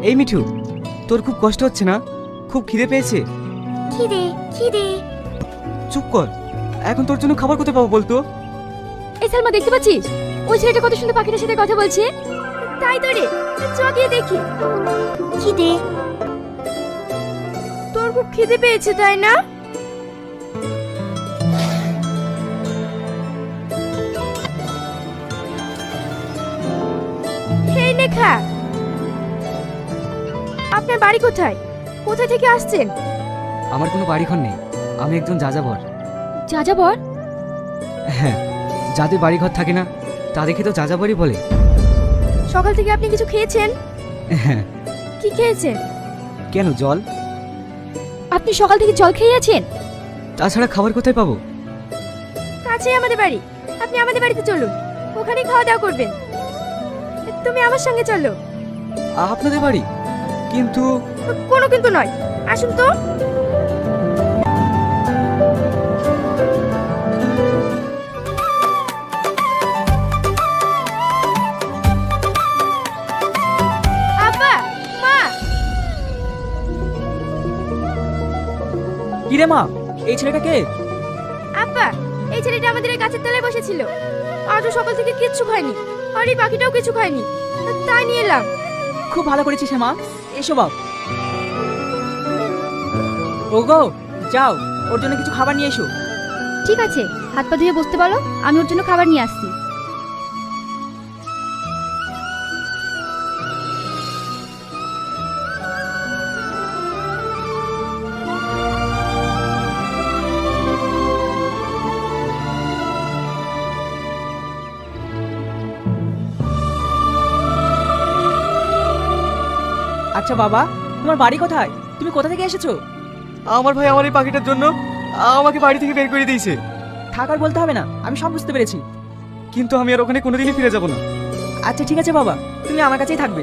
এই মিঠু, তোর খুব কষ্ট হচ্ছে না? খুব খিদে পেয়েছে? খিদে খিদে। চুপ কর, এখন তোর জন্য খাবার কোথায় পাবো বলতো? এই সালমা, দেখতে পাচ্ছিস ওই ছেলেটা কত সুন্দর পাখিটার সাথে কথা বলছে? তাই তো রে, চ গিয়ে দেখি। খিদে? তোর খুব খিদে পেয়েছে তাই না? এই নে খা। আপনার বাড়ি কোথায়? কোথা থেকে আসছেন? আমার কোনো বাড়িঘর নেই, আমি একজন যাযাবর। যাযাবর? হ্যাঁ, যাদের বাড়িঘর থাকে না তাদেরকে তো যাযাবরই বলে। সকাল থেকে আপনি কিছু খেয়েছেন? হ্যাঁ। কি খেয়েছেন? কেন, জল? আপনি সকাল থেকে জল খেয়ে আছেন? তাছাড়া খাবার কোথায় পাবো? কাছেই আমাদের বাড়ি, আপনি আমাদের বাড়িতে চলুন, ওখানেই খাওয়া দাওয়া করবেন। তুমি আমার সঙ্গে চলো। আপনাদের বাড়ি? কিন্তু কোনো কিন্তু নয়, আসুন তো। আব্বা, মা। কি রে মা, এই ছেলেটা কে? আব্বা, এই ছেলেটা আমাদের এই গাছের তলায় বসেছিল, আজও সকাল থেকে কিচ্ছু খায়নি, আর এই পাখিটাও কিছু খায়নি, তাই নিয়ে এলাম। খুব ভালো করেছিস মা, এসো বাপ। ওগো, যাও ওর জন্য কিছু খাবার নিয়ে এসো। ঠিক আছে, হাত পা ধুয়ে বসতে বলো, আমি ওর জন্য খাবার নিয়ে আসছি। আচ্ছা বাবা, তোমার বাড়ি কোথায়? তুমি কোথা থেকে এসেছো? আমার ভাই আমার এই পাখিটার জন্য আমাকে বাড়ি থেকে বের করে দিয়েছে। থাকার বলতে হবে না, আমি সব বুঝতে পেরেছি। কিন্তু আমি আর ওখানে কোনোদিনই ফিরে যাব না। আচ্ছা ঠিক আছে বাবা, তুমি আমার কাছেই থাকবে।